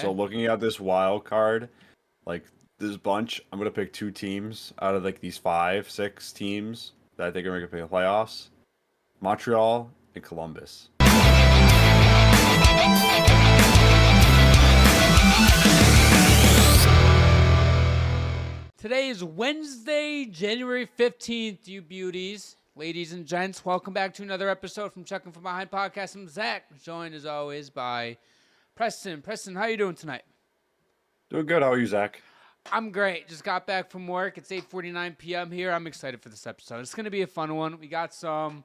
So looking at this wild card, like this bunch, I'm gonna pick two teams out of like these 5, 6 teams that I think are gonna make the playoffs: Montreal and Columbus. Today is Wednesday, January 15th, you beauties. Ladies and gents, welcome back to another episode from Checking From Behind Podcast. I'm Zach, joined as always by Preston. Preston, how you doing tonight? Doing good. How are you, Zach? I'm great. Just got back from work. It's 8:49 p.m. here. I'm excited for this episode. It's going to be a fun one. We got some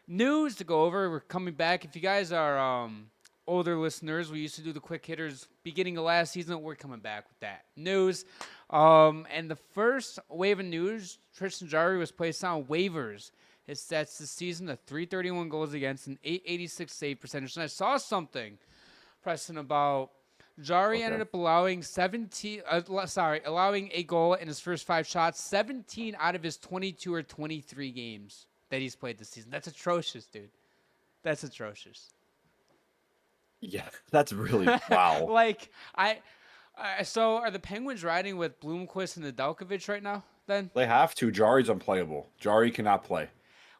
news to go over. We're coming back. If you guys are older listeners, we used to do the quick hitters beginning of last season. We're coming back with that news. And the first wave of news, Tristan Jarry was placed on waivers. His stats this season: a 331 goals against, an 886 save percentage. And I saw something, Preston, about Jarry ended up allowing allowing a goal in his first 5 shots, 17 out of his 22 or 23 games that he's played this season. That's atrocious, dude. That's atrocious. Yeah, that's really wow. So are the Penguins riding with Bloomquist and Nedeljkovic right now? Then They have to. Jarry's unplayable. Jarry cannot play.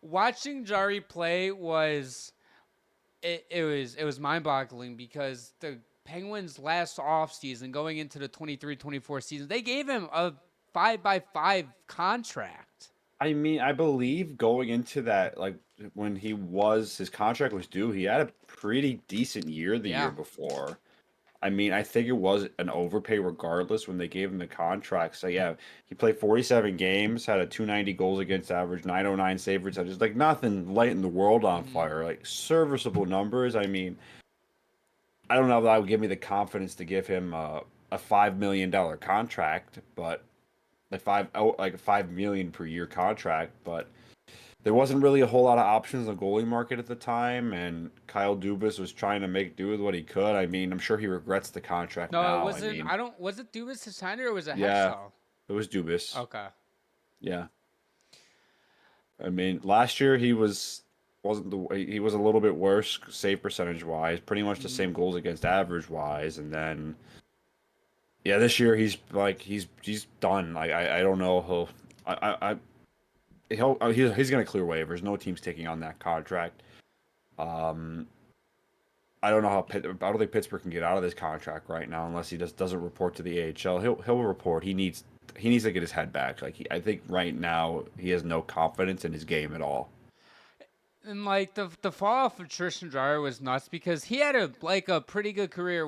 watching Jarry play was mind-boggling because the Penguins last offseason, going into the 23-24 season, they gave him a 5x5 contract. I mean, I believe going into that, like when his contract was due, he had a pretty decent year the year before. I mean, I think it was an overpay regardless when they gave him the contract. So yeah, he played 47 games, had a 290 goals against average, 909 save percentage, like nothing lighting the world on fire, like serviceable numbers. I mean, I don't know if that would give me the confidence to give him a $5 million contract, but like a $5 million per year contract, but there wasn't really a whole lot of options in the goalie market at the time, and Kyle Dubas was trying to make do with what he could. I mean, I'm sure he regrets the contract No, now. it wasn't. Was it Dubas who signed it, or was it Yeah, Hextall? it was Dubas. Okay. Yeah. I mean, last year he was a little bit worse save percentage wise, pretty much the same goals against average wise, and then yeah, this year he's done. Like I don't know he's gonna clear waivers. No team's taking on that contract. I don't know I don't think Pittsburgh can get out of this contract right now unless he just doesn't report to the AHL. He'll report. He needs to get his head back. I think right now he has no confidence in his game at all. And like the fall off of Tristan Jarry was nuts because he had a pretty good career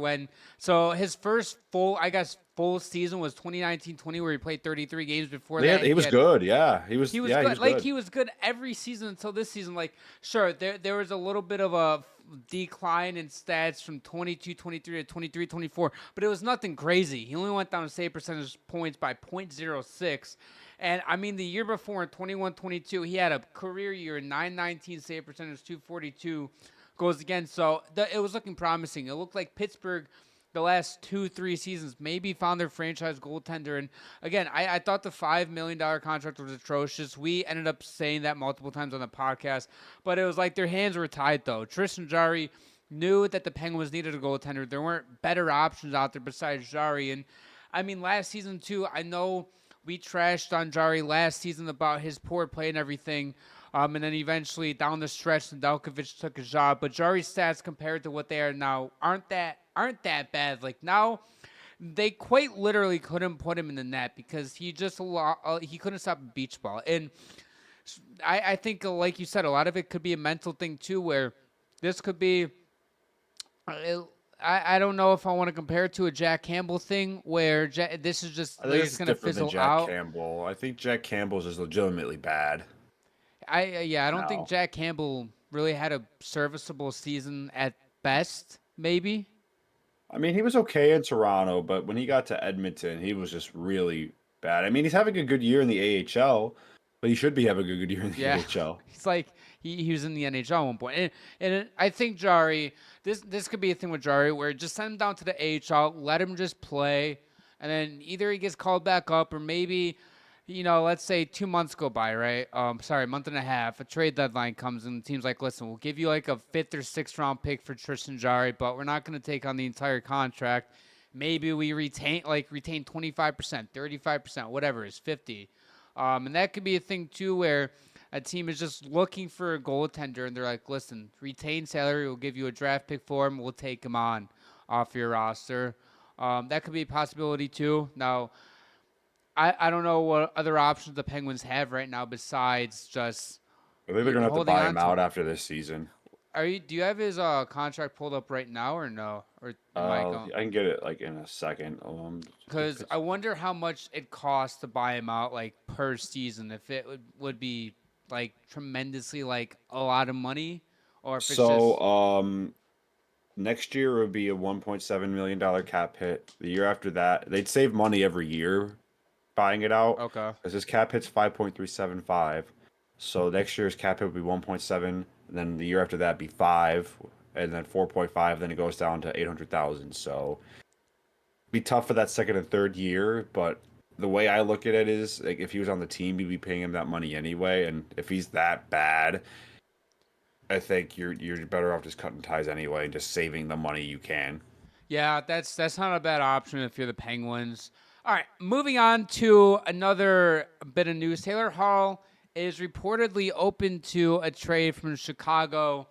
his first full season was 2019-20 where he played 33 games before that. He was good. Yeah, he was good. He was good every season until this season. Like, sure, there was a little bit of a decline in stats from 22-23 to 23-24, but it was nothing crazy. He only went down to save percentage points by .06. And, I mean, the year before in 21-22, he had a career year, 919 save percentage, 242 goals against. So it was looking promising. It looked like Pittsburgh the last 2-3 seasons maybe found their franchise goaltender. And, again, I thought the $5 million contract was atrocious. We ended up saying that multiple times on the podcast. But it was like their hands were tied, though. Tristan Jarry knew that the Penguins needed a goaltender. There weren't better options out there besides Jarry. And, I mean, last season, too, I know we trashed on Jarry last season about his poor play and everything. And then eventually down the stretch, Nedeljkovic took his job. But Jarry's stats compared to what they are now aren't that bad. Like now, they quite literally couldn't put him in the net because he couldn't stop a beach ball. And I think, like you said, a lot of it could be a mental thing too, where this could be. I don't know if I want to compare it to a Jack Campbell thing where this is just it's going to fizzle out. Campbell. I think Jack Campbell's just legitimately bad. I don't think Jack Campbell really had a serviceable season at best, maybe. I mean, he was okay in Toronto, but when he got to Edmonton, he was just really bad. I mean, he's having a good year in the AHL, but he should be having a good year in the AHL. He's like he was in the NHL at one point. And I think Jarry, this could be a thing with Jarry where just send him down to the AHL, let him just play, and then either he gets called back up or maybe, let's say 2 months go by, right? A month and a half. A trade deadline comes and the team's like, listen, we'll give you like a 5th or 6th round pick for Tristan Jarry, but we're not going to take on the entire contract. maybe we retain 25%, 35%, whatever is 50. And that could be a thing too where a team is just looking for a goaltender and they're like, listen, retain salary, we'll give you a draft pick for him, we'll take him on off your roster. That could be a possibility too. Now, I don't know what other options the Penguins have right now besides just I think they're gonna have to holding buy on him to out him. after this season. Do you have his contract pulled up right now or no? Or am I going? I can get it like in a second. If Because I it's wonder how much it costs to buy him out like per season. If it would be like tremendously like a lot of money, or if it's so just next year would be a $1.7 million cap hit. The year after that, they'd save money every year buying it out okay. because his cap hit's 5.375. So next year's cap hit would be 1.7, and then the year after that be 5, and then 4.5. Then it goes down to 800,000. So be tough for that second and third year, but the way I look at it is like if he was on the team, you'd be paying him that money anyway, and if he's that bad, I think you're better off just cutting ties anyway and just saving the money you can. Yeah, that's not a bad option if you're the Penguins. All right, moving on to another bit of news. Taylor Hall is reportedly open to a trade from Chicago.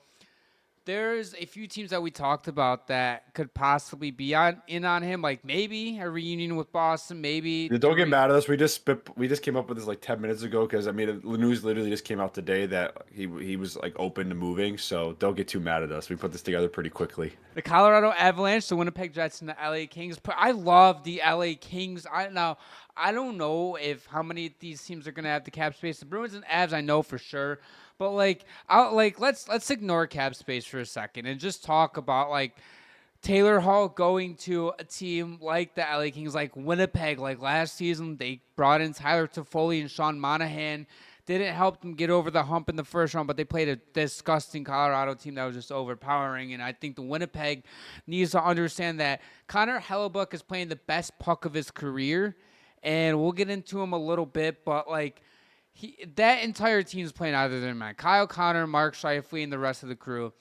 There's a few teams that we talked about that could possibly be in on him, like maybe a reunion with Boston, maybe Yeah, to don't get mad at us. We just came up with this like 10 minutes ago because I mean the news literally just came out today that he was like open to moving. So don't get too mad at us. We put this together pretty quickly. the Colorado Avalanche, the Winnipeg Jets, and the LA Kings. I love the LA Kings. I don't know if how many of these teams are gonna have the cap space. The Bruins and Avs, I know for sure. But let's ignore cap space for a second and just talk about like Taylor Hall going to a team like the LA Kings, like Winnipeg, like last season, they brought in Tyler Toffoli and Sean Monahan. Didn't help them get over the hump in the first round, but they played a disgusting Colorado team that was just overpowering. And I think the Winnipeg needs to understand that Connor Hellebuyck is playing the best puck of his career. And we'll get into him a little bit, but like that entire team is playing out of their mind. Kyle Connor, Mark Scheifele, and the rest of the crew.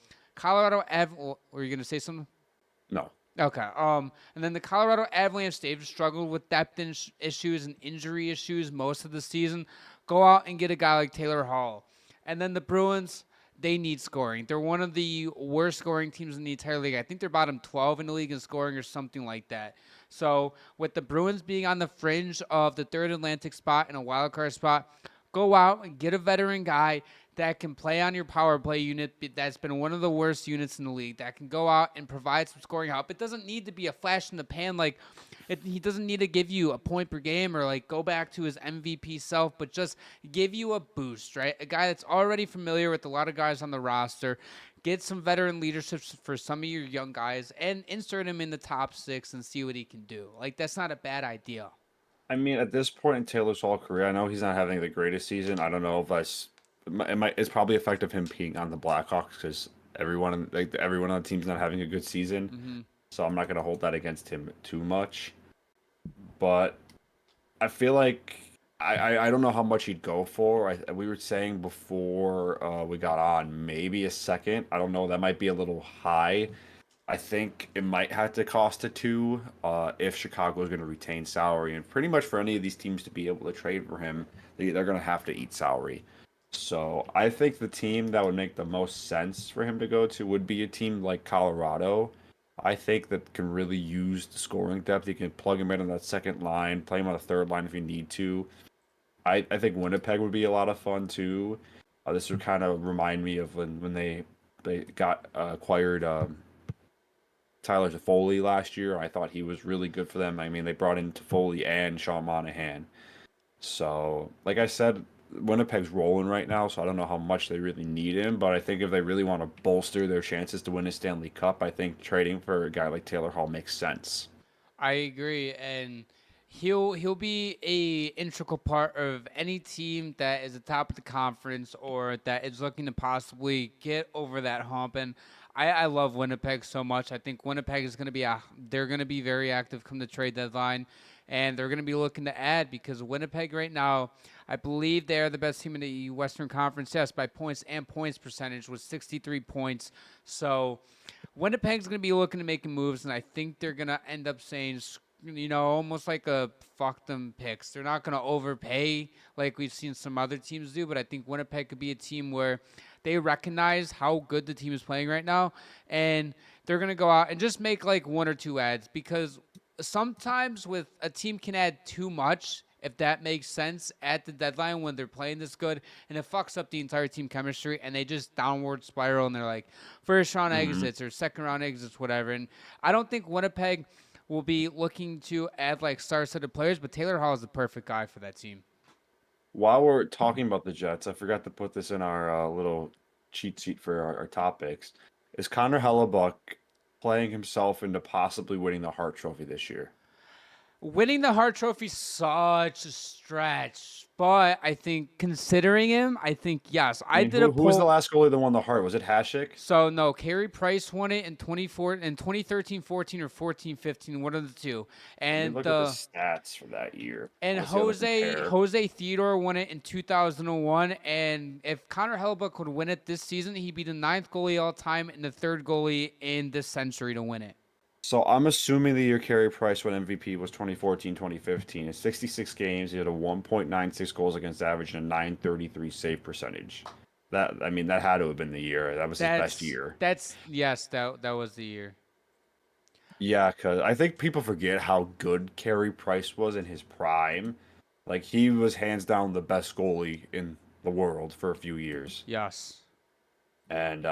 Were you going to say something? No. Okay. And then the Colorado Avalanche, they've struggled with depth issues and injury issues most of the season. Go out and get a guy like Taylor Hall. And then the Bruins, they need scoring. They're one of the worst scoring teams in the entire league. I think they're bottom 12 in the league in scoring or something like that. So with the Bruins being on the fringe of the third Atlantic spot and a wild card spot, go out and get a veteran guy that can play on your power play unit that's been one of the worst units in the league, that can go out and provide some scoring help. It doesn't need to be a flash in the pan. He doesn't need to give you a point per game or like go back to his MVP self, but just give you a boost, right? A guy that's already familiar with a lot of guys on the roster. Get some veteran leadership for some of your young guys and insert him in the top 6 and see what he can do. Like, that's not a bad idea. I mean, at this point in Taylor's Hall career, I know he's not having the greatest season. I don't know if that's it's probably effective him being on the Blackhawks because everyone on the team's not having a good season. Mm-hmm. So I'm not gonna hold that against him too much. But I feel like I don't know how much he'd go for. We were saying before we got on maybe a second. I don't know. That might be a little high. I think it might have to cost a 2 if Chicago is going to retain salary. And pretty much for any of these teams to be able to trade for him, they're going to have to eat salary. So I think the team that would make the most sense for him to go to would be a team like Colorado. I think that can really use the scoring depth. You can plug him in on that second line, play him on the third line if you need to. I think Winnipeg would be a lot of fun too. This would kind of remind me of when they got acquired Tyler Toffoli last year. I thought he was really good for them. I mean, they brought in Toffoli and Sean Monahan. So, like I said, Winnipeg's rolling right now, so I don't know how much they really need him. But I think if they really want to bolster their chances to win a Stanley Cup, I think trading for a guy like Taylor Hall makes sense. I agree, and he'll be a integral part of any team that is at the top of the conference or that is looking to possibly get over that hump. And I love Winnipeg so much. I think Winnipeg is going to be they're going to be very active come the trade deadline, and they're going to be looking to add because Winnipeg right now, I believe they are the best team in the Western Conference. Yes, by points and points percentage with 63 points. So Winnipeg's going to be looking to make moves, and I think they're going to end up saying, almost like a fuck them picks. They're not going to overpay like we've seen some other teams do, but I think Winnipeg could be a team where they recognize how good the team is playing right now, and they're going to go out and just make like one or two ads, because sometimes with a team can add too much, if that makes sense, at the deadline when they're playing this good, and it fucks up the entire team chemistry, and they just downward spiral, and they're like first round Mm-hmm. exits or second round exits, whatever. And I don't think Winnipeg will be looking to add like star-studded players, but Taylor Hall is the perfect guy for that team. While we're talking about the Jets, I forgot to put this in our little cheat sheet for our topics. Is Connor Hellebuyck playing himself into possibly winning the Hart Trophy this year? Winning the Hart Trophy such a stretch, but I think considering him, I think yes. I I mean, did a who was the poll. last goalie that won the Hart? Was it Hasek? So no, Carey Price won it in 2013, 14, or 14, 15, one of the two. Let me And look at the stats for that year. I and want to see how they compare. Jose Theodore won it in 2001. And if Connor Hellebuyck would win it this season, he'd be the 9th goalie all time and the 3rd goalie in this century to win it. So I'm assuming the year Carey Price won MVP was 2014, 2015. In 66 games, he had a 1.96 goals against average and a 933 save percentage. That had to have been the year. That was his best year. That was the year. Yeah, because I think people forget how good Carey Price was in his prime. Like, he was hands down the best goalie in the world for a few years. Yes. And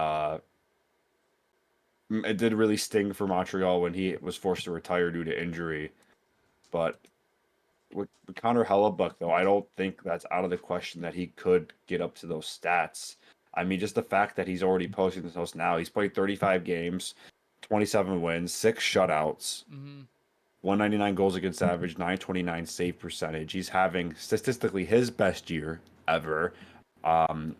it did really sting for Montreal when he was forced to retire due to injury. But with Connor Hellebuyck, though, I don't think that's out of the question that he could get up to those stats. I mean, just the fact that he's already posting those now. He's played 35 games, 27 wins, 6 shutouts, 199 goals against average, 929 save percentage. He's having statistically his best year ever. The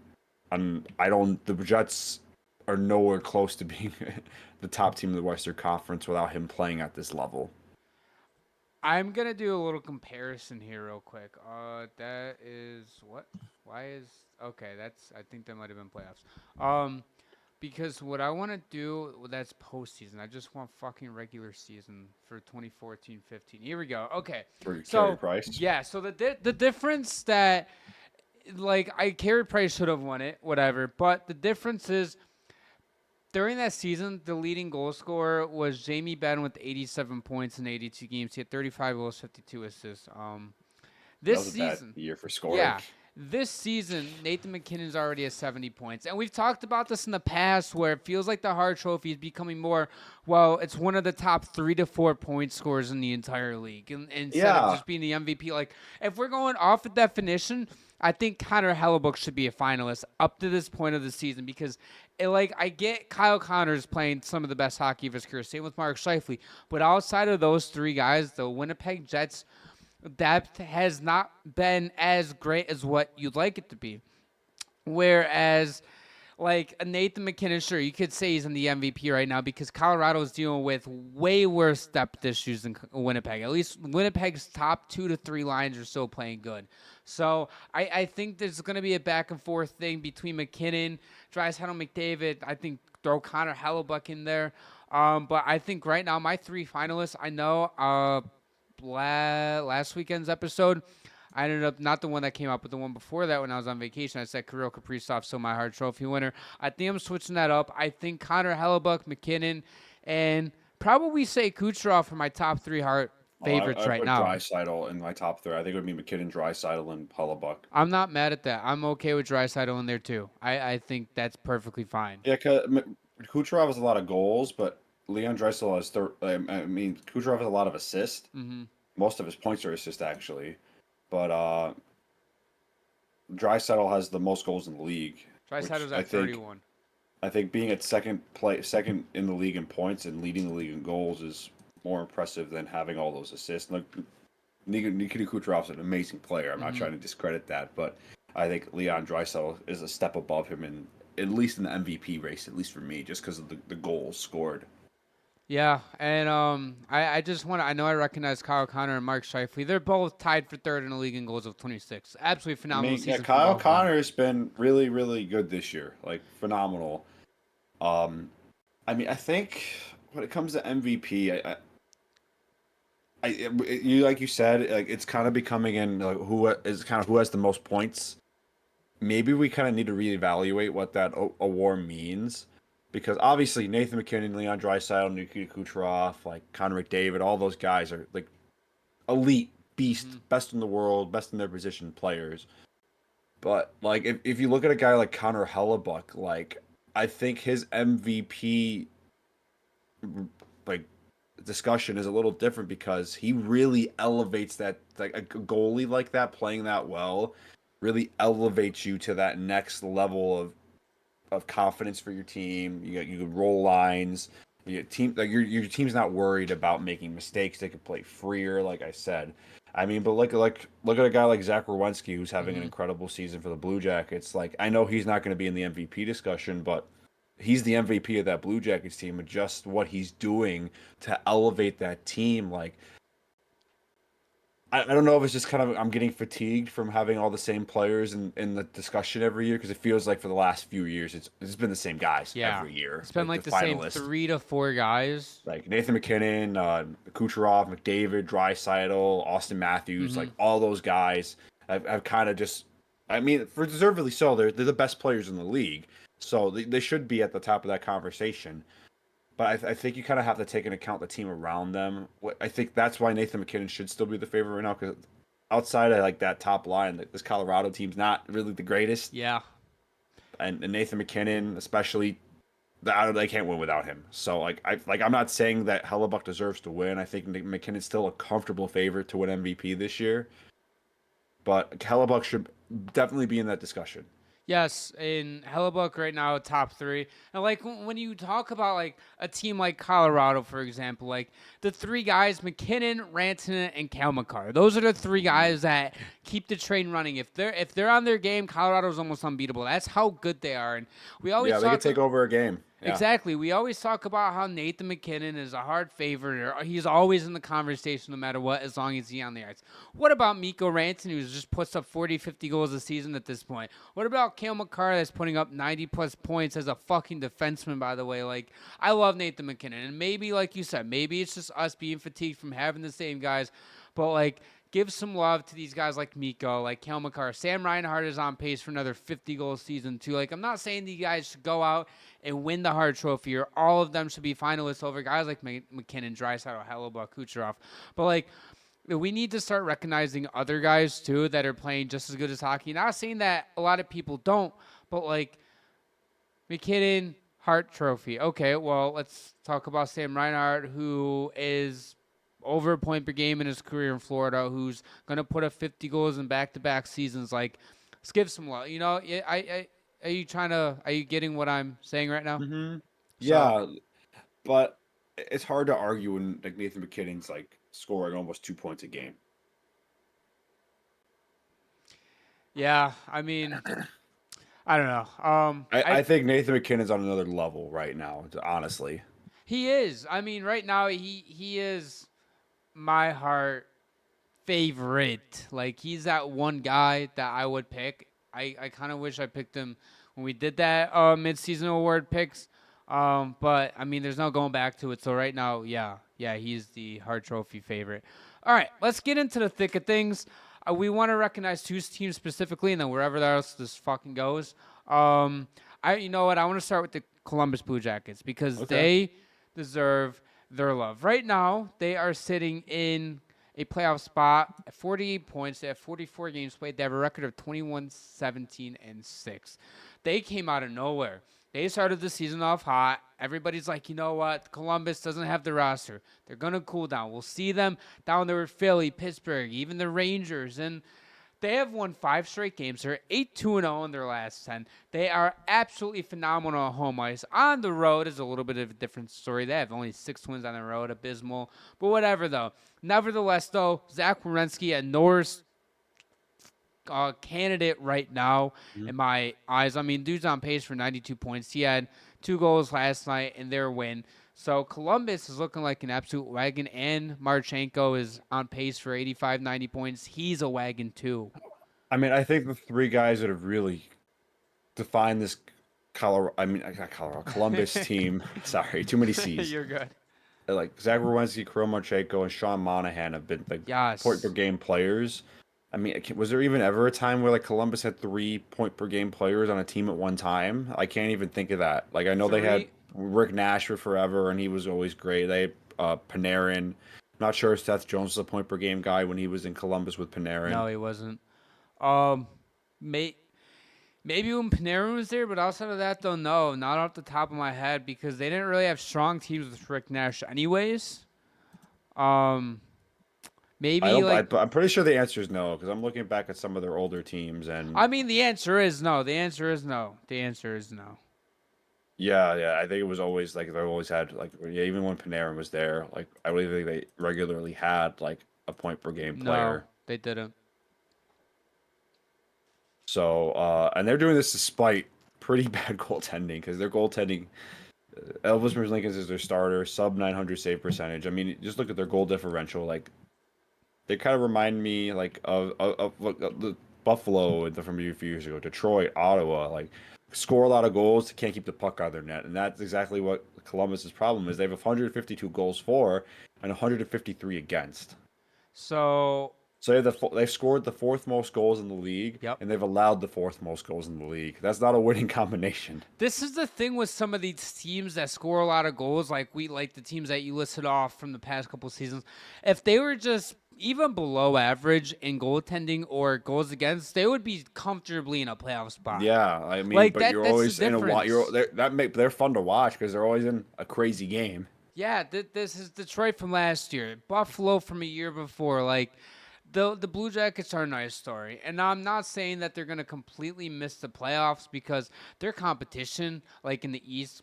Jets are nowhere close to being the top team in the Western Conference without him playing at this level. I'm gonna do a little comparison here real quick. That is what? Why is okay? I think that might have been playoffs. Because what I want to do, that's postseason. I just want fucking regular season for 2014-15. Here we go. Okay. For Carey So Price. yeah. So the difference that Carey Price should have won it, whatever. But the difference is, during that season, the leading goal scorer was Jamie Benn with 87 points in 82 games. He had 35 goals, 52 assists. This That was a season, bad year for scoring. yeah, this season, Nathan McKinnon's already at 70 points. And we've talked about this in the past where it feels like the Hart Trophy is becoming more, well, it's one of the top 3 to 4 point scorers in the entire league. And instead of just being the MVP, like, if we're going off the definition, I think Connor Hellebuyck should be a finalist up to this point of the season, because I get Kyle Connor's playing some of the best hockey of his career. Same with Mark Scheifele. But outside of those 3 guys, the Winnipeg Jets depth has not been as great as what you'd like it to be. Whereas, like, Nathan McKinnon, sure, you could say he's in the MVP right now because Colorado's dealing with way worse depth issues than Winnipeg. At least Winnipeg's top 2 to 3 lines are still playing good. So I think there's going to be a back and forth thing between McKinnon, Draisaitl, McDavid. I think throw Connor Hellebuyck in there. But I think right now my 3 finalists, I know last weekend's episode, I ended up not the one that came out, but the one before that when I was on vacation. I said Kirill Kaprizov, so my Hart Trophy winner. I think I'm switching that up. I think Connor Hellebuyck, McKinnon, and probably say Kucherov for my top 3 Hart favorites right now. I put Draisaitl in my top 3. I think it would be McKinnon, Draisaitl, and Hellebuyck. I'm not mad at that. I'm okay with Draisaitl in there too. I think that's perfectly fine. Yeah, because Kucherov has a lot of goals, but Leon Draisaitl has Kucherov has a lot of assists. Mm-hmm. Most of his points are assists, actually. But Draisaitl has the most goals in the league. Draisaitl's at 31. I think being at second in the league in points and leading the league in goals is more impressive than having all those assists. Look, Nikita Kucherov's an amazing player. I'm not trying to discredit that, but I think Leon Draisaitl is a step above him in at least in the MVP race, at least for me, just because of the goals scored. Yeah, and I just want to. I know I recognize Kyle Connor and Mark Scheifele. They're both tied for 3rd in the league in goals with 26. Absolutely phenomenal season. Yeah, Kyle Connor's been really, really good this year. Like, phenomenal. I mean, I think when it comes to MVP, you like you said, like it's kind of becoming in like who has the most points. Maybe we kind of need to reevaluate what that award means, because obviously Nathan McKinnon, Leon Draisaitl, Nikita Kucherov, like Connor McDavid, all those guys are like elite beast, Hmm. best in the world, best in their position players. But like if you look at a guy like Connor Hellebuyck, like I think his MVP like discussion is a little different because he really elevates that like a goalie like that playing that well really elevates you to that next level of confidence for your team. You can roll lines. Your team like your team's not worried about making mistakes. They can play freer, like I said. I mean, but look at a guy like Zach Werenski who's having an Hmm. incredible season for the Blue Jackets. Like I know he's not going to be in the MVP discussion, but he's the MVP of that Blue Jackets team and just what he's doing to elevate that team. Like I don't know if it's just kind of I'm getting fatigued from having all the same players in the discussion every year because it feels like for the last few years it's been the same guys Yeah, every year, it's been like the like the same finalists, 3 to 4 guys. like Nathan McKinnon, Kucherov, McDavid, Draisaitl, Austin Matthews, Hmm. like all those guys have kind of just, I mean, for deservedly so, they're the best players in the league, so they should be at the top of that conversation. But I think you kind of have to take into account the team around them. I think that's why Nathan McKinnon should still be the favorite right now because outside of like that top line, this Colorado team's not really the greatest, Yeah. and Nathan McKinnon, especially, they can't win without him. So I'm not saying that Hellebuck deserves to win. I think McKinnon's still a comfortable favorite to win MVP this year, but Hellebuck should definitely be in that discussion. Yes, in Hellebuyck right now, top three. And like when you talk about like a team like Colorado, for example, like the three guys, McKinnon, Rantanen, and Kalmakar. Those are the three Mhm. guys that keep the train running. If they're on their game, Colorado's almost unbeatable. That's how good they are. And we always Yeah, they could talk. take over a game. Yeah. Exactly. We always talk about how Nathan McKinnon is a hard favorite, or he's always in the conversation no matter what, as long as he's on the ice. What about Mikko Rantanen, who just puts up 40, 50 goals a season at this point? What about Cale Makar, that's putting up 90-plus points as a fucking defenseman, by the way? Like, I love Nathan McKinnon. And maybe, like you said, maybe it's just us being fatigued from having the same guys. But, like, give some love to these guys like Mikko, like Cale Makar. Sam Reinhart is on pace for another 50-goal season, too. Like, I'm not saying these guys should go out and win the Hart Trophy, or all of them should be finalists over guys like McKinnon, Draisaitl, Hellebuyck, Kucherov. But like, we need to start recognizing other guys too that are playing just as good as hockey. Not saying that a lot of people don't, but like McKinnon, Hart Trophy. Okay, well, let's talk about Sam Reinhart, who is over a point per game in his career in Florida, who's gonna put up 50 goals in back-to-back seasons. Like, let's give some love. You know, are you trying to? Are you getting what I'm saying right now? Hmm. So Yeah, but it's hard to argue when like Nathan McKinnon's like scoring almost 2 points a game. yeah, I mean, I don't know. I think Nathan McKinnon's on another level right now, honestly. He is. I mean, right now he is my heart favorite. Like he's that one guy that I would pick. I kind of wish I picked him when we did that midseason award picks. But I mean, there's no going back to it. So right now, yeah, he's the Hart Trophy favorite. All right, let's get into the thick of things. We want to recognize two teams specifically, and then wherever else this fucking goes. Um, you know what? I want to start with the Columbus Blue Jackets because Okay. they deserve their love. Right now, they are sitting in a playoff spot at 48 points. They have 44 games played. They have a record of 21, 17, and 6. They came out of nowhere. They started the season off hot. Everybody's like, you know what? Columbus doesn't have the roster. They're going to cool down. We'll see them down there with Philly, Pittsburgh, even the Rangers. And they have won 5 straight games. They're 8-2-0 in their last 10. They are absolutely phenomenal on home ice. On the road is a little bit of a different story. They have only 6 wins on the road, abysmal. But whatever, though. Nevertheless, though, Zach Werenski, a Norris candidate right now Mhm. in my eyes. I mean, dude's on pace for 92 points. He had 2 goals last night in their win. So Columbus is looking like an absolute wagon, and Marchenko is on pace for 85, 90 points. He's a wagon too. I mean, I think the three guys that have really defined this Colorado. I mean, not Colorado. Columbus team. Sorry, too many C's. You're good. Like Zach Werenski, Kirill Marchenko, and Sean Monahan have been like point per Yes. game players. I mean, was there even ever a time where like Columbus had 3 point per game players on a team at one time? I can't even think of that. Like I know they had Three. Rick Nash for forever, and he was always great. They had Panarin. Not sure if Seth Jones was a point per game guy when he was in Columbus with Panarin. No, he wasn't. Um, may, maybe when Panarin was there, but outside of that, though, no, not off the top of my head because they didn't really have strong teams with Rick Nash, anyways. Um, I maybe don't. like I'm pretty sure the answer is no because I'm looking back at some of their older teams and I mean, the answer is no. The answer is no. The answer is no. yeah. I think it was always like they always had like yeah, even when Panarin was there, like I really think they regularly had like a point per game No, player. they didn't. So and they're doing this despite pretty bad goaltending because their goaltending, Elvis Merzlikins is their starter, sub 900 save percentage. I mean, just look at their goal differential. Like they kind of remind me like of the Buffalo from a few years ago, Detroit, Ottawa. Like score a lot of goals, can't keep the puck out of their net, and that's exactly what Columbus's problem is. They have 152 goals for and 153 against. So, So they've scored the fourth most goals in the league, yep. and they've allowed the fourth most goals in the league. That's not a winning combination. This is the thing with some of these teams that score a lot of goals, like the teams that you listed off from the past couple seasons. If they were just even below average in goaltending or goals against, they would be comfortably in a playoff spot. Yeah, I mean, Like but that. you're That's the always in a lot. difference. They're fun to watch because they're always in a crazy game. Yeah, this is Detroit from last year, Buffalo from a year before. Like the Blue Jackets are a nice story, and I'm not saying that they're gonna completely miss the playoffs because their competition, like in the East,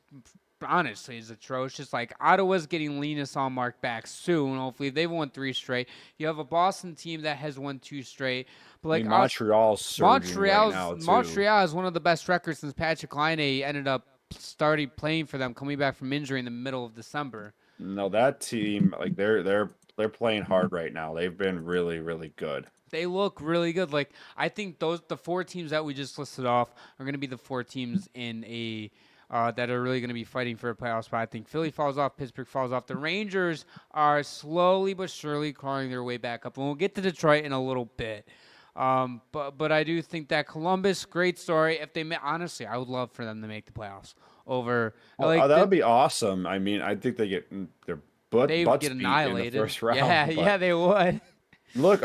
honestly, is atrocious. Like Ottawa's getting Linus Allmark back soon. Hopefully, they've won 3 straight. You have a Boston team that has won 2 straight, but I like mean, Montreal's surging right now too. Montreal is one of the best records since Patrick Laine ended up started playing for them, coming back from injury in the middle of December. No, that team like they're playing hard right now. They've been really good. They look really good. Like I think the 4 teams that we just listed off are going to be the 4 teams in a that are really going to be fighting for a playoff spot. I think Philly falls off, Pittsburgh falls off. The Rangers are slowly but surely crawling their way back up, and we'll get to Detroit in a little bit. But I do think that Columbus, great story. If they honestly, I would love for them to make the playoffs over Well, like that would be awesome. I mean, I think they get their they would butts get beat in the annihilated. first Yeah, round, yeah, but they would. look,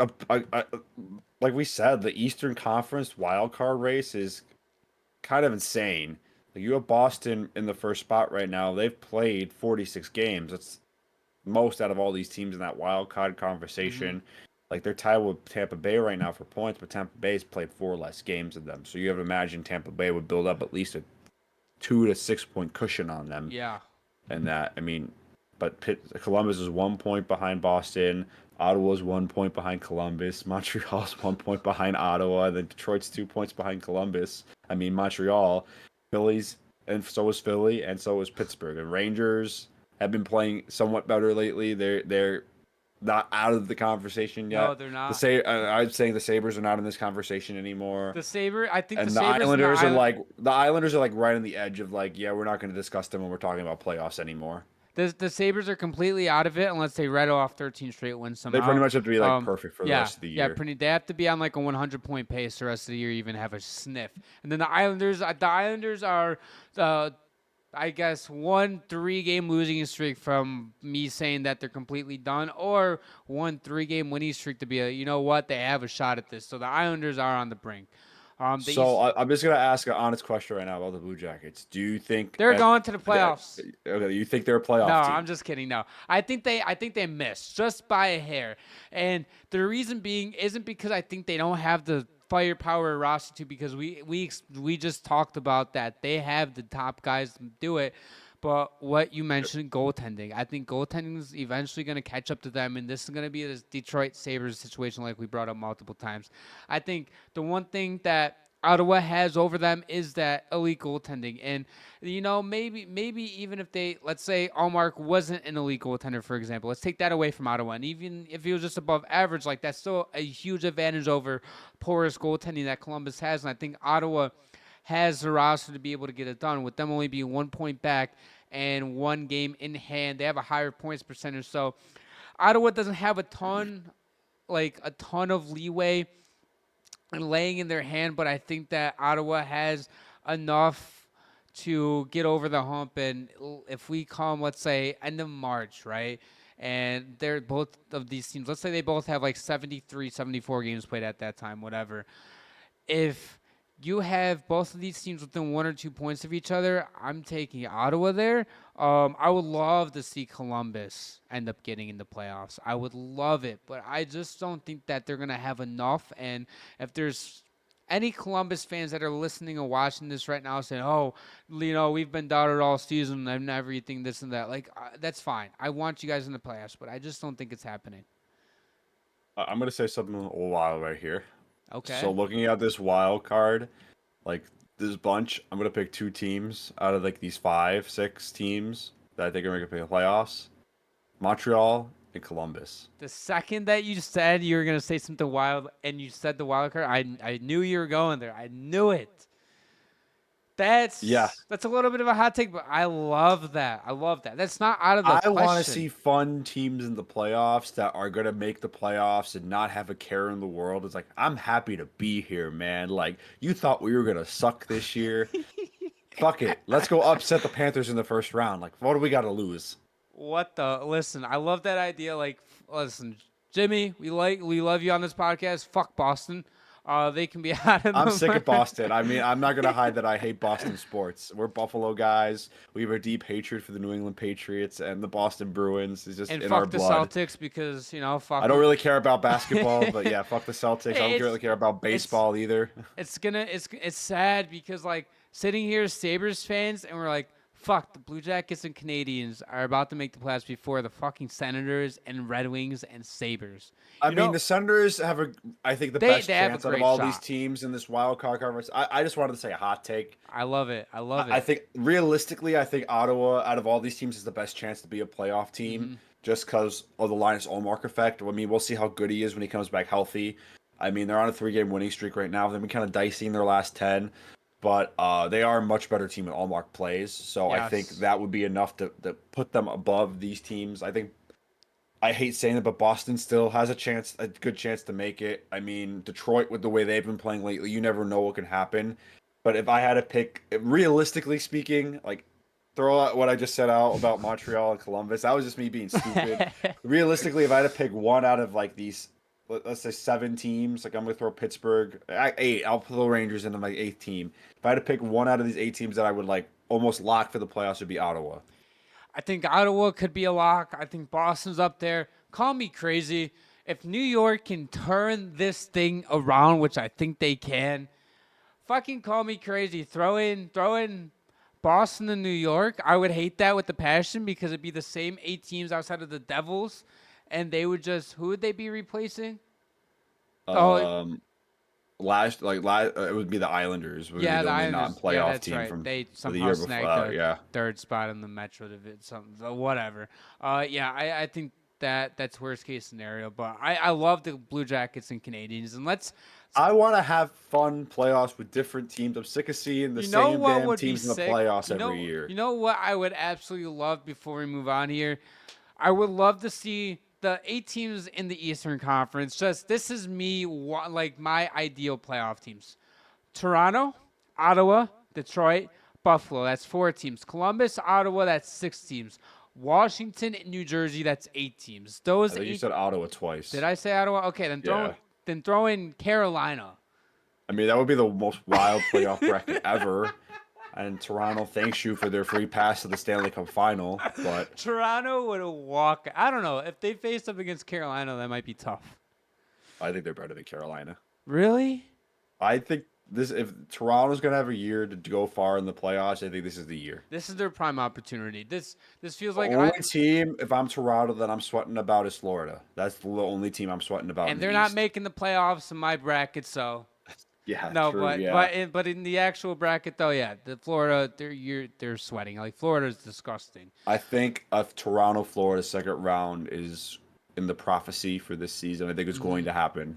like we said, the Eastern Conference wild card race is kind of insane. Like you have Boston in the first spot right now. They've played 46 games. That's most out of all these teams in that wild card Hmm. conversation. Like they're tied with Tampa Bay right now for points, but Tampa Bay's played 4 less games than them. So you have to imagine Tampa Bay would build up at least a 2 to 6 point cushion on them. Yeah. And that, I mean, but Columbus is 1 point behind Boston. Ottawa's 1 point behind Columbus. Montreal's 1 point behind Ottawa. Then Detroit's 2 points behind Columbus. I mean Montreal, Phillies, and so is Philly, and so is Pittsburgh. And Rangers have been playing somewhat better lately. They're not out of the conversation No, yet. they're not. I'm saying the Sabres are not in this conversation anymore. I think the And the Sabres and the Islanders are Island. like right on the edge of like, yeah, we're not going to discuss them when we're talking about playoffs anymore. The Sabres are completely out of it unless they rattle off 13 straight wins They pretty somehow. much have to be like perfect for the Yeah, rest of the yeah, year. pretty. They have to be on like a 100-point pace the rest of the year, even have a sniff. And then the Islanders are, I guess, 1 3-game losing streak from me saying that they're completely done, or 1 3-game winning streak to be you know what, they have a shot at this. So the Islanders are on the brink. The So East, I'm just gonna ask an honest question right now about the Blue Jackets. Do you think they're going to the playoffs. okay, you think they're a No, playoff I'm team? just kidding. No, I think they missed just by a hair, and the reason being isn't because I think they don't have the firepower or roster to, because we just talked about that they have the top guys to do it. But what you mentioned, goaltending, I think goaltending is eventually going to catch up to them, and this is going to be a Detroit Sabres situation like we brought up multiple times. I think the one thing that Ottawa has over them is that elite goaltending. And maybe even if they, let's say Allmark wasn't an elite goaltender, for example, let's take that away from Ottawa. And even if he was just above average, like that's still a huge advantage over porous goaltending that Columbus has. And I think Ottawa has the roster to be able to get it done. With them only being 1 point back and 1 game in hand, they have a higher points percentage. So Ottawa doesn't have a ton of leeway and laying in their hand, but I think that Ottawa has enough to get over the hump. And if we come, let's say, end of March, right? And they're both of these teams, let's say they both have like 73, 74 games played at that time, whatever. If you have both of these teams within 1 or 2 points of each other, I'm taking Ottawa there. I would love to see Columbus end up getting in the playoffs. I would love it, but I just don't think that they're going to have enough. And if there's any Columbus fans that are listening or watching this right now saying, oh, we've been doubted all season and everything, this and that, that's fine. I want you guys in the playoffs, but I just don't think it's happening. I'm going to say something a little wild right here. Okay. So looking at this wild card, like this bunch, I'm gonna pick 2 teams out of like these 5, 6 teams that I think are gonna pick the playoffs: Montreal and Columbus. The second that you said you were gonna say something wild, and you said the wild card, I knew you were going there. I knew it. That's a little bit of a hot take, but I love that. I love that. That's not out of the question. I want to see fun teams in the playoffs that are going to make the playoffs and not have a care in the world. It's like, I'm happy to be here, man. Like, you thought we were going to suck this year. Fuck it. Let's go upset the Panthers in the first round. Like, what do we got to lose? Listen, I love that idea. Like, listen, Jimmy, we love you on this podcast. Fuck Boston. They can be out of I'm sick of Boston. I mean, I'm not going to hide that I hate Boston sports. We're Buffalo guys. We have a deep hatred for the New England Patriots and the Boston Bruins. It's just in our blood. And fuck the Celtics because, fuck I don't really care about basketball, but yeah, fuck the Celtics. I don't really care about baseball either. It's sad because, like, sitting here as Sabres fans and we're like, fuck, the Blue Jackets and Canadians are about to make the playoffs before the fucking Senators and Red Wings and Sabres. I mean, the Senators have I think, the best chance out of all these teams in this wild card conference. I just wanted to say a hot take. I love it. I think, realistically, Ottawa, out of all these teams, is the best chance to be a playoff team just because of the Linus Ullmark effect. I mean, we'll see how good he is when he comes back healthy. I mean, they're on a 3-game winning streak right now. They've been kind of dicey in their last 10. But they are a much better team when Ullmark plays. So I think that would be enough to put them above these teams. I hate saying it, but Boston still has a good chance to make it. I mean, Detroit, with the way they've been playing lately, you never know what can happen. But if I had to pick, realistically speaking, like, throw out what I just said out about Montreal and Columbus, that was just me being stupid. Realistically, if I had to pick one out of like these, let's say 7 teams, like I'm going to throw Pittsburgh, 8, I'll put the Rangers into my 8th team. If I had to pick one out of these 8 teams that I would like almost lock for the playoffs, would be Ottawa. I think Ottawa could be a lock. I think Boston's up there. Call me crazy. If New York can turn this thing around, which I think they can, fucking call me crazy. Throw in Boston and New York. I would hate that with the passion because it'd be the same 8 teams outside of the Devils. And they would who would they be replacing? It would be the Islanders. Yeah, the Islanders. Non-playoff team right. From they the somehow year snagged before. the 3rd spot in the Metro Division, something, whatever. I think that's worst case scenario. But I love the Blue Jackets and Canadians, and I want to have fun playoffs with different teams. I'm sick of seeing the same damn teams in the playoffs every year. You know what I would absolutely love before we move on here? I would love to see the 8 teams in the Eastern Conference. This is me, like my ideal playoff teams. Toronto, Ottawa, Detroit, Buffalo. That's 4 teams. Columbus, Ottawa. That's 6 teams. Washington, New Jersey. That's 8 teams. I think you said Ottawa twice. Did I say Ottawa? Okay, then throw in Carolina. I mean, that would be the most wild playoff bracket ever. And Toronto thanks you for their free pass to the Stanley Cup final. But Toronto would walk. I don't know. If they face up against Carolina, that might be tough. I think they're better than Carolina. Really? I think if Toronto's gonna have a year to go far in the playoffs, I think this is the year. This is their prime opportunity. This feels like the only team, if I'm Toronto, that I'm sweating about is Florida. That's the only team I'm sweating about. And they're not making the playoffs in my bracket, so. Yeah, no, true, but in the actual bracket though, yeah, the Florida, they're sweating. Like Florida's disgusting. I think if Toronto, Florida second round is in the prophecy for this season, I think it's going to happen.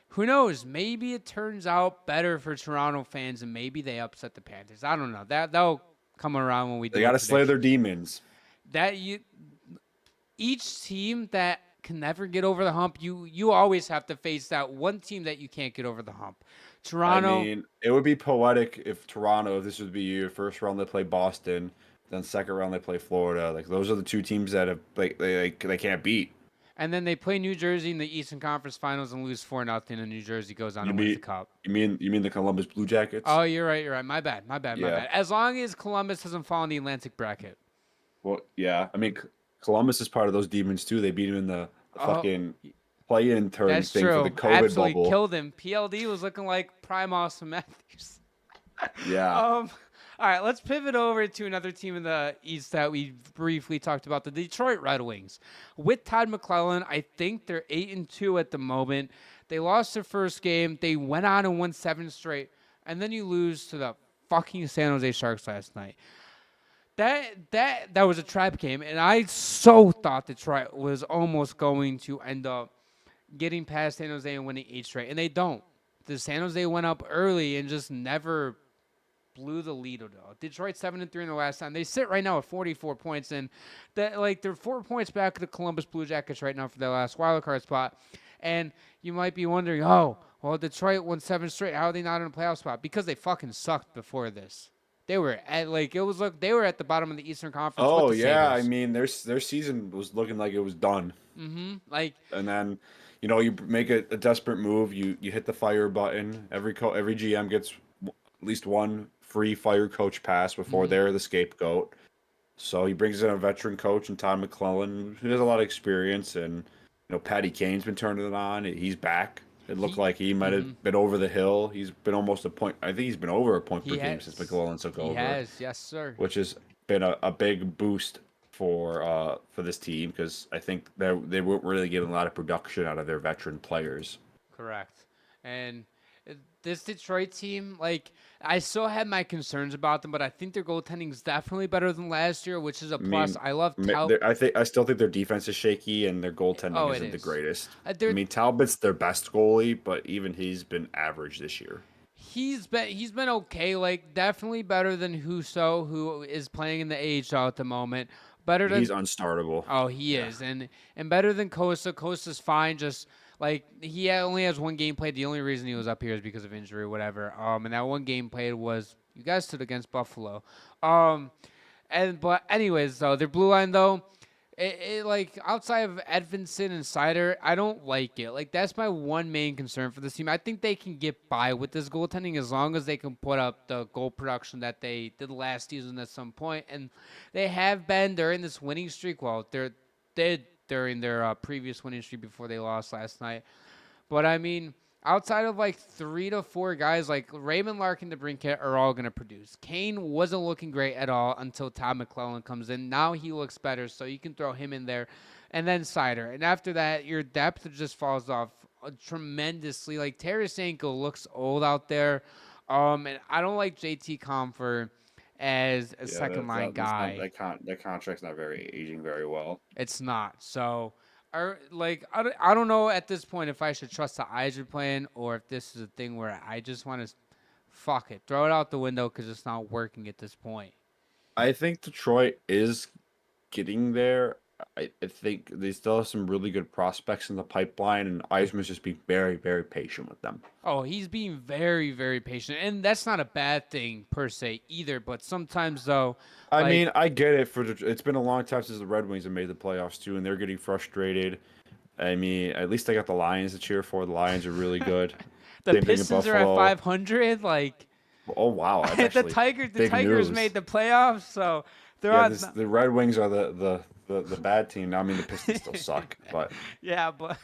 Who knows? Maybe it turns out better for Toronto fans, and maybe they upset the Panthers. I don't know. That'll come around when we They do a got to slay prediction. their demons. That you each team that can never get over the hump, you always have to face that one team that you can't get over the hump. I Toronto, mean, it would be poetic if Toronto, if this would be your first round they play Boston, then second round they play Florida. Like those are the two teams that have they can't beat. and then they play New Jersey in the Eastern Conference Finals and lose 4-0, and New Jersey goes on You and wins the mean cup. you mean the Columbus Blue Jackets? Oh, you're right. You're right. My bad. My bad. My Yeah. bad. As long as Columbus doesn't fall in the Atlantic bracket. Well, yeah. I mean, Columbus is part of those demons too. They beat him in the Oh, fucking play-in turn that's thing for the true. COVID Absolutely bubble. killed him. PLD was looking like prime Austin Matthews. Yeah. All right, let's pivot over to another team in the East that we briefly talked about, the Detroit Red Wings. With Todd McClellan, I think they're 8-2 at the moment. They lost their first game. They went on and won 7 straight, and then you lose to the fucking San Jose Sharks last night. That was a trap game, and I so thought Detroit was almost going to end up getting past San Jose and winning 8 straight, and they don't. The San Jose went up early and just never blew the lead though. Detroit 7-3 in the last time. They sit right now at 44 points, and they're 4 points back of the Columbus Blue Jackets right now for their last wild card spot. And you might be wondering, oh, well, Detroit won 7 straight. How are they not in a playoff spot? Because they fucking sucked before this. They were at they were at the bottom of the Eastern Conference with Oh the yeah. I Sabres. mean, their season was looking like it was done. Like And then, you make a desperate move. You hit the fire button. Every GM gets at least one free fire coach pass before they're the scapegoat. So he brings in a veteran coach and Todd McClellan, who has a lot of experience, and Patty Kane's been turning it on. He's back. It looked he like he might have been over the hill. He's been almost a point. I think he's been over a point per he game since has McClellan took he over, has, yes sir. which has been a big boost for this team because I think they weren't really getting a lot of production out of their veteran players. Correct. And this Detroit team, like, I still have my concerns about them, but I think their goaltending is definitely better than last year, which is a I plus. mean, I love Talbot. I still think their defense is shaky and their Oh, goaltending it isn't the is. greatest. I They're mean, Talbot's their best goalie, but even he's been average this year. he's been okay, like definitely better than Huso, who is playing in the AHL at the moment. Better He's than unstartable. oh he Yeah. is, and better than Costa. Costa's fine, just like only has one game played. The only reason he was up here is because of injury or whatever. And that one game played was you guys stood against Buffalo. But anyways though, their blue line though. Like outside of Edvinson and Sider, I don't like it. Like that's my one main concern for this team. I think they can get by with this goaltending as long as they can put up the goal production that they did last season at some point, and they have been during this winning streak. Well, they're did during their previous winning streak before they lost last night. But I mean, outside of like 3 to 4 guys, like Raymond Larkin, DeBrincat are all going to produce. Kane wasn't looking great at all until Todd McClellan comes in. Now he looks better, so you can throw him in there. And then Sider. And after that, your depth just falls off tremendously. Like Tarasenko looks old out there. And I don't like JT Comfer as a Yeah, second line that's not guy. that contract's not very aging very well. It's not. So, I don't know at this point if I should trust the Eisner plan or if this is a thing where I just want to fuck it, throw it out the window because it's not working at this point. I think Detroit is getting there. I think they still have some really good prospects in the pipeline, and Eisman's just being very, very patient with them. Oh, he's being very, very patient, and that's not a bad thing per se either. But sometimes though, I like mean, I get it. It's been a long time since the Red Wings have made the playoffs too, and they're getting frustrated. I mean, at least they got the Lions to cheer for. The Lions are really good. the Same thing in Pistons are at Buffalo. 500, like Oh wow, that's the actually the big Tigers news. made the playoffs, so they're Yeah, on. the Red Wings are the bad team. Now, I mean, the Pistons still suck, but Yeah, but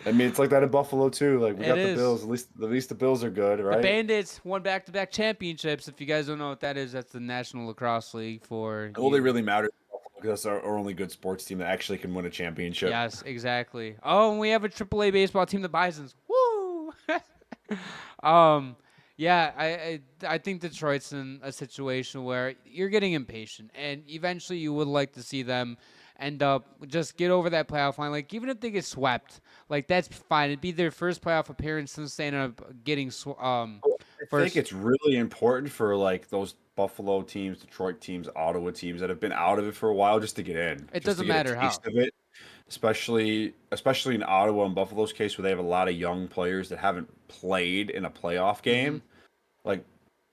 I mean, it's like that in Buffalo too. Like we it got the is. Bills. At least the Bills are good, The right? Bandits won back-to-back championships. If you guys don't know what that is, that's the National Lacrosse League for All they you. really matter because that's our only good sports team that actually can win a championship. Yes, exactly. Oh, and we have a AAA baseball team, the Bisons. Woo! um, yeah, I think Detroit's in a situation where you're getting impatient, and eventually you would like to see them end up just get over that playoff line. Like even if they get swept, like that's fine. It'd be their first playoff appearance since they end up getting Well, I think first. it's really important for like those Buffalo teams, Detroit teams, Ottawa teams that have been out of it for a while just to get in, It just to doesn't get a matter how. taste of it. Especially in Ottawa and Buffalo's case, where they have a lot of young players that haven't played in a playoff Hmm. game. Like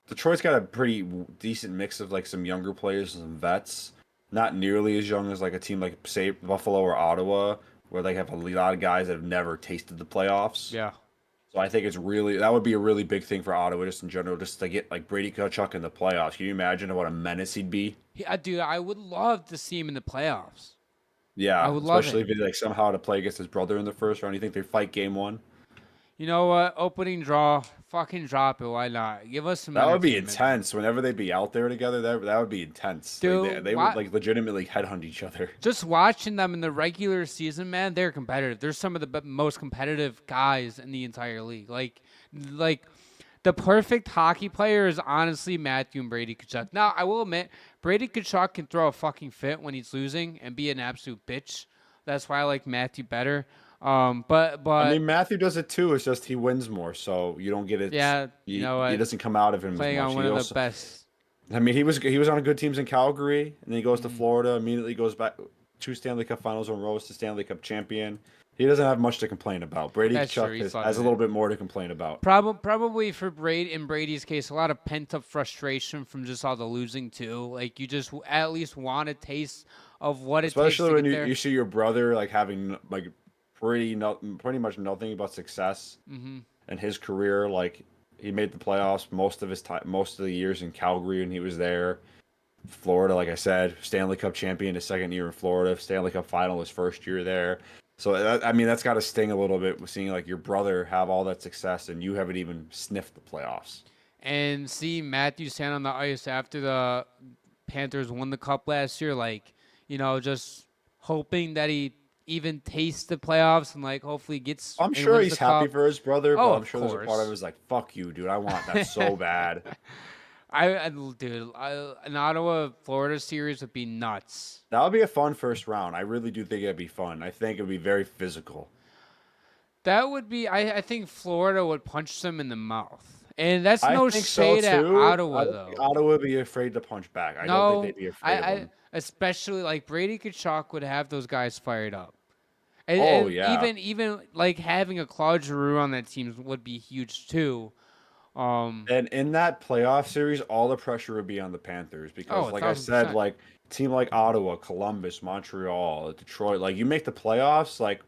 Detroit's got a pretty decent mix of like some younger players and some vets. Not nearly as young as like a team like say Buffalo or Ottawa, where they have a lot of guys that have never tasted the playoffs. Yeah. So I think it's really that would be a really big thing for Ottawa just in general, just to get like Brady Tkachuk in the playoffs. Can you imagine what a menace he'd be? Yeah, dude, I would love to see him in the playoffs. I Yeah, would love especially it. if he like somehow to play against his brother in the first round. You think they fight game one? You know what? Opening draw, fucking drop it. Why not? Give us some That would be entertainment, intense. Whenever they'd be out there together, that would be intense. Like dude. they would like legitimately headhunt each other. Just watching them in the regular season, man, they're competitive. They're some of the most competitive guys in the entire league. Like the perfect hockey player is honestly Matthew and Brady Tkachuk. Now, I will admit, Brady Tkachuk can throw a fucking fit when he's losing and be an absolute bitch. That's why I like Matthew better. I But mean, Matthew does it too. It's just he wins more, so you don't get it. yeah, you know He what? doesn't come out of him as Playing much. on one He of the also, best. I mean, he was on good teams in Calgary, and then he goes to Mhm. Florida. Immediately goes back two Stanley Cup Finals in a row, to Stanley Cup champion. He doesn't have much to complain about. Brady That's true. Chuck He's has loving a it. little bit more to complain about, Probably for in Brady's case, a lot of pent up frustration from just all the losing too. Like you just at least want a taste of what it takes especially to when get you there. see your brother like having like pretty much nothing but success Hmm. in his career. Like he made the playoffs most of his time, most of the years in Calgary, and he was there. Florida, like I said, Stanley Cup champion his second year in Florida, Stanley Cup final his first year there. So I mean, that's got to sting a little bit with seeing like your brother have all that success and you haven't even sniffed the playoffs. And see Matthew stand on the ice after the Panthers won the cup last year, like just hoping that he even tastes the playoffs and like hopefully gets I'm and sure wins he's the happy cup. for his brother, Oh, but I'm of sure there's a part of him course. is like, "Fuck you, dude! I want that so bad." Dude, an Ottawa Florida series would be nuts. That would be a fun first round. I really do think it'd be fun. I think it'd be very physical. That would be. I think Florida would punch them in the mouth, and that's I no think so shade at too. I Ottawa don't think though. Ottawa would be afraid to punch back. I don't think No, they'd be afraid of I him. especially like Brady Kachuk would have those guys fired up, Oh and yeah. even like having a Claude Giroux on that team would be huge too. Um, And in that playoff series, all the pressure would be on the Panthers oh, because, a like I thousand said, percent. like team like Ottawa, Columbus, Montreal, Detroit, like you make the playoffs, like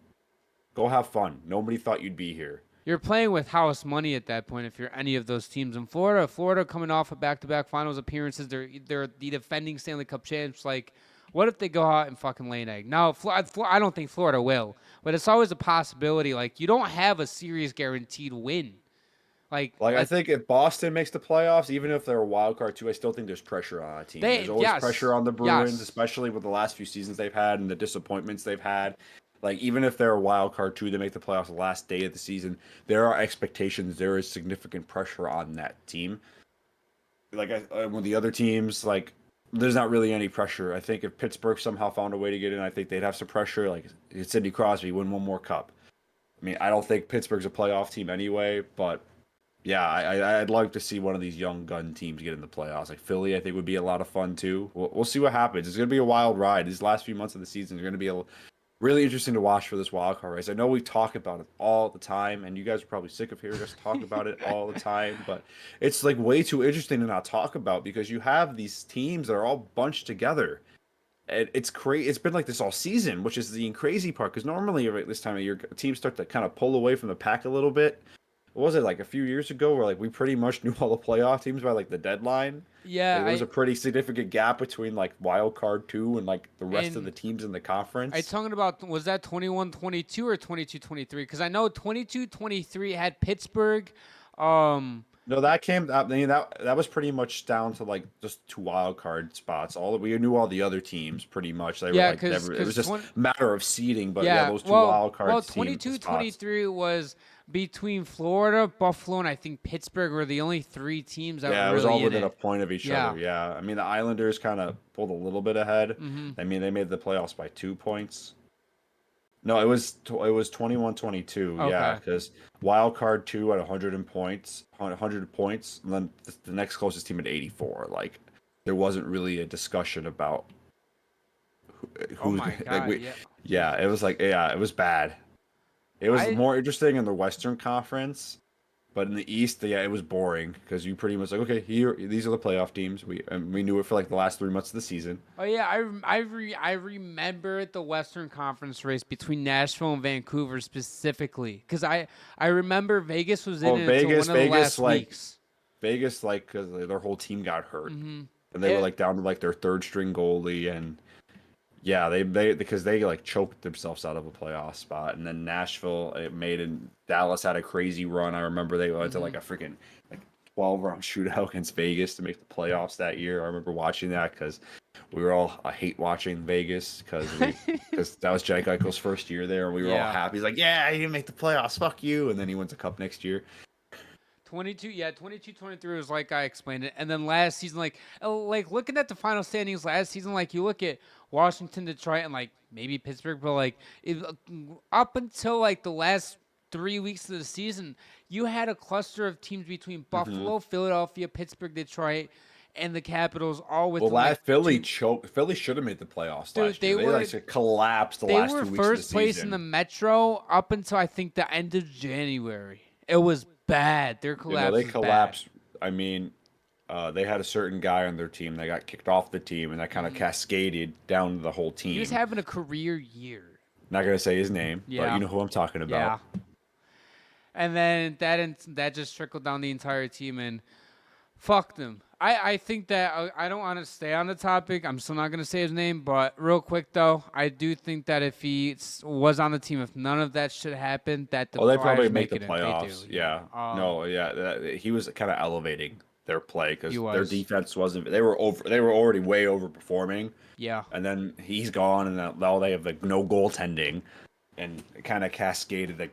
go have fun. Nobody thought you'd be here. You're playing with house money at that point if you're any of those teams in Florida. Florida coming off of back-to-back finals appearances, they're the defending Stanley Cup champs. Like, what if they go out and fucking lay an egg? Now, I don't think Florida will, but it's always a possibility. Like, you don't have a series guaranteed win. Like, Like I think if Boston makes the playoffs, even if they're a wild card too, I still think there's pressure on a team. There's always pressure yes, on the Bruins, yes, especially with the last few seasons they've had and the disappointments they've had. Like even if they're a wild card too, they make the playoffs the last day of the season. There are expectations. There is significant pressure on that team. Like with the other teams, like there's not really any pressure. I think if Pittsburgh somehow found a way to get in, I think they'd have some pressure. Like it's Sidney Crosby win one more cup. I mean, I don't think Pittsburgh's a playoff team anyway, but yeah, I'd like to see one of these young gun teams get in the playoffs. Like Philly, I think would be a lot of fun too. We'll see what happens. It's going to be a wild ride. These last few months of the season are going to be really interesting to watch for this wild card race. I know we talk about it all the time, and you guys are probably sick of hearing us talk about it all the time, but it's like way too interesting to not talk about because you have these teams that are all bunched together. And it's crazy. It's been like this all season, which is the crazy part. Because normally, right this time of year, teams start to kind of pull away from the pack a little bit. What was it like a few years ago where like we pretty much knew all the playoff teams by like the deadline? yeah. Like there was a pretty significant gap between like wild card two and like the rest of the And teams in the are you conference. talking about was that 21-22 or 22-23? Because I know 22-23 had Pittsburgh. No, that came. I mean, that was pretty much down to like just 2 wild card spots. We knew all the other teams pretty much. They were Yeah, like because never. It was because just a matter of seeding. But yeah, yeah, those two well, wild card team 22, spots. 23 was between Florida, Buffalo, and I think Pittsburgh were the only three teams that were Yeah, it was all really in within a it. point of each Yeah. other. Yeah, I mean the Islanders kind of pulled a little bit ahead. Mm-hmm. I mean they made the playoffs by 2 points. No, it was 21-22. Yeah, Okay. because wild card two at 100 points, and then the next closest team at 84. Like there wasn't really a discussion about Oh who's my like God. we. Yeah. Yeah, it was like yeah, it was bad. It was I more interesting in the Western Conference. But in the East, yeah, it was boring because you pretty much like, okay, these are the playoff teams. We knew it for like the last 3 months of the season. Oh yeah, I remember the Western Conference race between Nashville and Vancouver specifically because I remember Vegas was in Oh, it until one of the last weeks. Vegas, like, because their whole team got hurt Mm-hmm. and they were like down to like their third string goalie, and yeah, they because they like choked themselves out of a playoff spot, and then Nashville it made and Dallas had a crazy run. I remember they went to like a freaking like 12 round shootout against Vegas to make the playoffs that year. I remember watching that because we were all I hate watching Vegas because that was Jack Eichel's first year there, and we were all Yeah. happy. He's like, yeah, he didn't make the playoffs, fuck you, and then he wins a cup next year. 22, yeah, 22, 23 was like I explained it. And then last season, like looking at the final standings last season, like you look at Washington, Detroit, and like maybe Pittsburgh, but like up until like the last 3 weeks of the season, you had a cluster of teams between Hmm. Buffalo, Philadelphia, Pittsburgh, Detroit, and the Capitals, all Well, within like last Philly two. choked. Philly should have made the playoffs Dude, last they year. They were like collapsed the they last were 2 weeks of the first place in the season. Metro up until I think the end of January. It was bad. Their You know, collapse they was bad. collapsed. I mean, they had a certain guy on their team that got kicked off the team, and that kind of cascaded down to the whole He was team. having a career year. Not gonna say his name, but you Yeah, know who I'm talking yeah. about. And then that just trickled down the entire team and fuck them. I think that I don't want to stay on the topic. I'm still not gonna say his name, but real quick though, I do think that if he was on the team, if none of that should happen, that the Oh, they probably Flyers make make the it in. They do, playoffs. yeah. Yeah. No, yeah. He was kind of elevating their play He because their was, defense wasn't. They were over. They were already way overperforming, yeah. and then he's gone, and now they have like no goaltending, and it kind of cascaded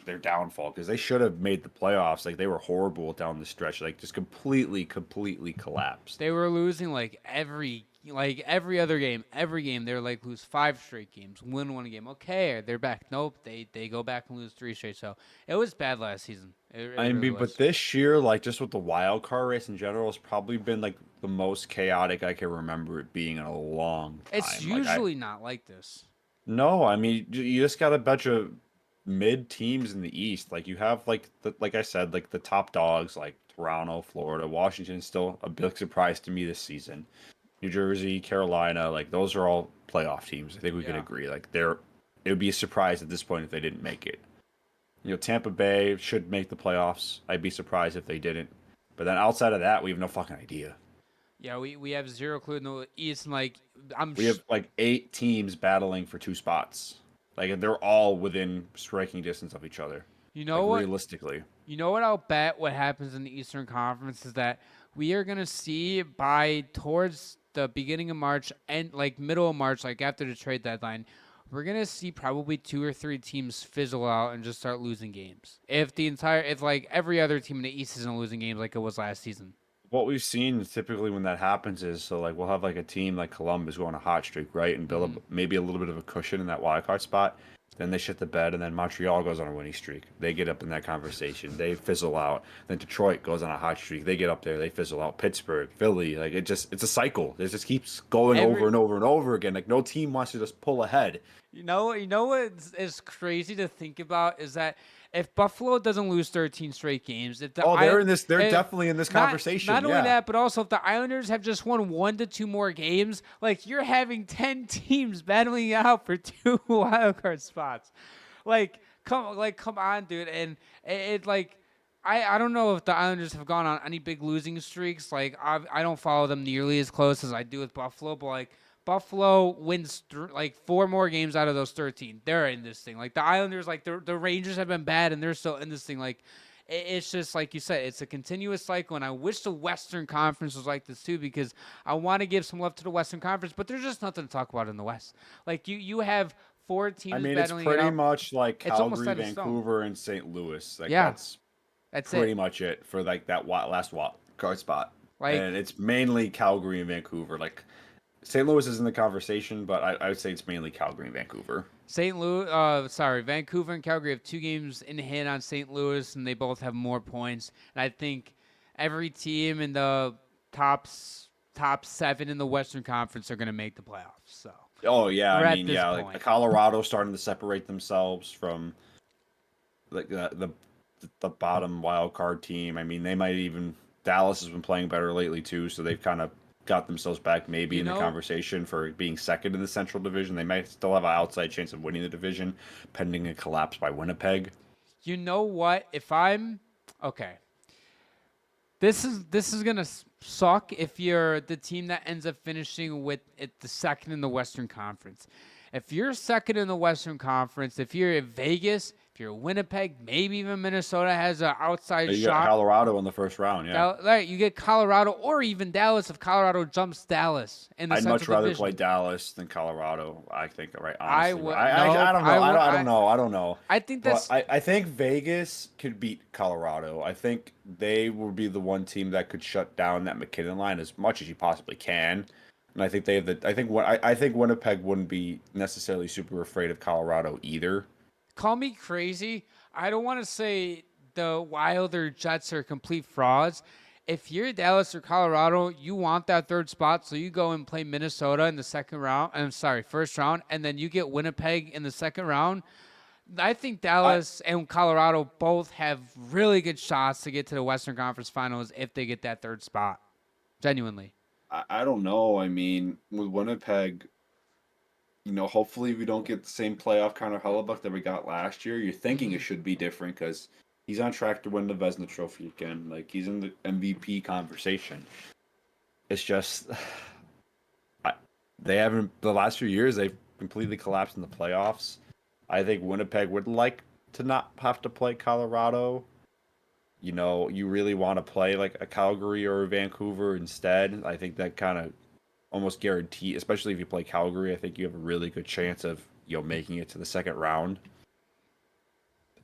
their downfall because they should have made the playoffs. Like they were horrible down the stretch. Like just completely collapsed. They were losing every other game. Every game they were like lose 5 straight games, win one game. Okay, they're back. Nope, they go back and lose 3 straight. So it was bad last season. It I really mean, but was. this year, like just with the wild card race in general, has probably been like the most chaotic I can remember it being in a long It's time. Like I usually not like this. no, I mean you just got a bunch of mid teams in the East. Like you have like I said, like the top dogs like Toronto, Florida, Washington is still a big surprise to me this season. New Jersey, Carolina, like those are all playoff teams. I think we could Yeah. agree. Like it would be a surprise at this point if they didn't make it. Tampa Bay should make the playoffs. I'd be surprised if they didn't. But then outside of that, we have no fucking idea. Yeah, we have zero clue in the East. And like We have like 8 teams battling for 2 spots. Like they're all within striking distance of each other. you Like know what realistically. you know what I'll bet what happens in the Eastern Conference is that we are gonna see by towards the beginning of March and like middle of March, like after the trade deadline, we're gonna see probably 2 or 3 teams fizzle out and just start losing games. If like every other team in the East isn't losing games like it was last season. What we've seen typically when that happens is so like we'll have like a team like Columbus go on a hot streak, right, and build Mm-hmm. up maybe a little bit of a cushion in that wild card spot. Then they shit the bed, and then Montreal goes on a winning streak. They get up in that conversation. They fizzle out. Then Detroit goes on a hot streak. They get up there. They fizzle out. Pittsburgh, Philly, like it's a cycle. It just keeps going over Every and over and over again. Like no team wants to just pull ahead. You know what is crazy to think about is that if Buffalo doesn't lose 13 straight games, if the Oh, they're I in this. They're if, definitely in this not conversation. not only Yeah. that, but also if the Islanders have just won 1 to 2 more games, like you're having 10 teams battling out for 2 wild card spots. Come on, dude, and it like. I don't know if the Islanders have gone on any big losing streaks. Like I don't follow them nearly as close as I do with Buffalo, but like Buffalo wins like 4 more games out of those 13. They're in this thing. Like the Islanders, like the Rangers have been bad and they're still in this thing. Like It's just like you said, it's a continuous cycle, and I wish the Western Conference was like this too, because I want to give some love to the Western Conference, but there's just nothing to talk about in the West. Like you have four I teams mean, it's battling it pretty out. much like It's almost Calgary, set in stone. Vancouver, and St. Louis. Like Yeah, that's that's it. pretty much it for like that last wild card spot. Like And it's mainly Calgary and Vancouver. Like St. Louis is in the conversation, but I would say it's mainly Calgary and Vancouver. Vancouver and Calgary have 2 games in hand on St. Louis, and they both have more points. And I think every team in the top 7 in the Western Conference are going to make the playoffs. So Oh yeah, we're I at mean this yeah, like point. Colorado starting to separate themselves from like the bottom wild card team. I mean, they might even Dallas has been playing better lately too, so they've kind of got themselves back maybe You in the know, conversation for being second in the Central Division. They might still have an outside chance of winning the division, pending a collapse by Winnipeg. you know what? If I'm okay, this is gonna suck if you're the team that ends up finishing with it the second in the Western Conference. If you're second in the Western Conference, if you're in Vegas, if you're Winnipeg, maybe even Minnesota has an outside You got shot. Colorado in the first round, yeah. Right, you get Colorado or even Dallas if Colorado jumps Dallas in the I'd much Central rather Division. play Dallas than Colorado. I think, right? I Honestly, but would no, I don't know. I don't know. I think But that's I think Vegas could beat Colorado. I think they would be the one team that could shut down that McKinnon line as much as you possibly can. And I think they have the. I think Winnipeg wouldn't be necessarily super afraid of Colorado either. call me crazy. I don't want to say the Wild or Jets are complete frauds. If you're Dallas or Colorado, you want that third spot, so you go and play Minnesota in the second round. I'm sorry, first round, and then you get Winnipeg in the second round. I think I Dallas and Colorado both have really good shots to get to the Western Conference Finals if they get that third spot. Genuinely. I don't know. I mean, with Winnipeg, hopefully we don't get the same playoff kind of Hellebuyck that we got last year. You're thinking it Hmm. should be different because he's on track to win the Vezina Trophy again. Like he's in the MVP conversation. It's just I, they haven't the last few years they've completely collapsed in the playoffs. I think Winnipeg would like to not have to play Colorado. You really want to play like a Calgary or a Vancouver instead. I think that kind of almost guarantee, especially if you play Calgary, I think you have a really good chance of making it to the second round.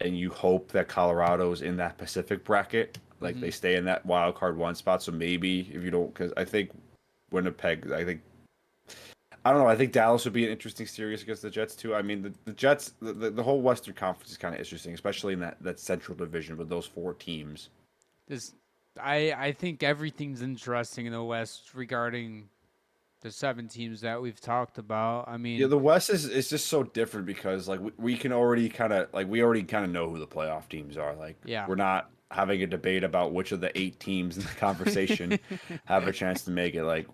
And you hope that Colorado's in that Pacific bracket, like Hmm. they stay in that wild card one spot. So maybe if you don't, because I think Winnipeg, I don't know. I think Dallas would be an interesting series against the Jets too. I mean, the Jets, the whole Western Conference is kind of interesting, especially in that Central Division with those 4 teams. This, I think everything's interesting in the West regarding the 7 teams that we've talked about. I Yeah, mean, the West is just so different because like we can already kind of like we already kind of know who the playoff teams are. Like yeah. we're not having a debate about which of the 8 teams in the conversation have a chance to make it. Like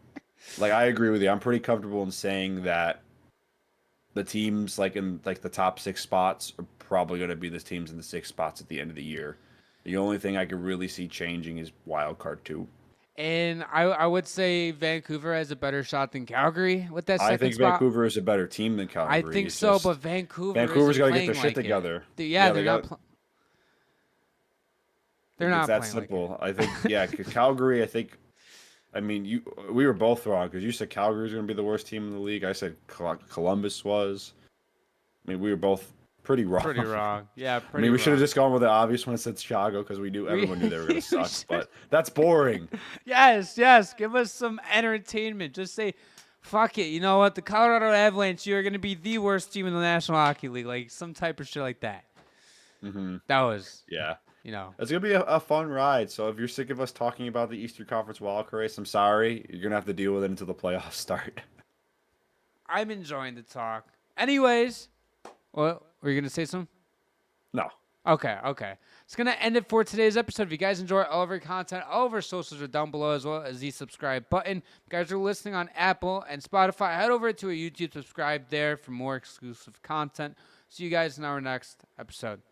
I agree with you. I'm pretty comfortable in saying that the teams like in like the top 6 spots are probably going to be the teams in the 6 spots at the end of the year. The only thing I could really see changing is wild card 2. And I would say Vancouver has a better shot than Calgary with that I second think spot. Vancouver is a better team than I Calgary. think It's so, but just Vancouver Vancouver's isn't got to get their playing shit like it. together. Yeah, Yeah, they they're got. they're It's not that playing like it. simple. I think, yeah, Calgary. I mean, we were both wrong because you said Calgary was going to be the worst team in the league. I said Columbus was. I mean, we were both pretty wrong. Pretty wrong. Yeah, I mean, pretty we should have wrong. just gone with the obvious one and said Chicago because We, everyone knew they were going to we suck. should. But that's boring. Yes. Give us some entertainment. Just say, fuck it. You know what? The Colorado Avalanche, you are going to be the worst team in the National Hockey League. Like some type of shit like that. Hmm. That was, Yeah, you know. it's gonna be a fun ride. So if you're sick of us talking about the Eastern Conference wildcard race, I'm sorry. You're gonna have to deal with it until the playoffs start. I'm enjoying the talk. Anyways, what were you going to say something? No. Okay. It's going to end it for today's episode. If you guys enjoy all of our content, all of our socials are down below as well as the subscribe button. If you guys are listening on Apple and Spotify, head over to our YouTube, subscribe there for more exclusive content. See you guys in our next episode.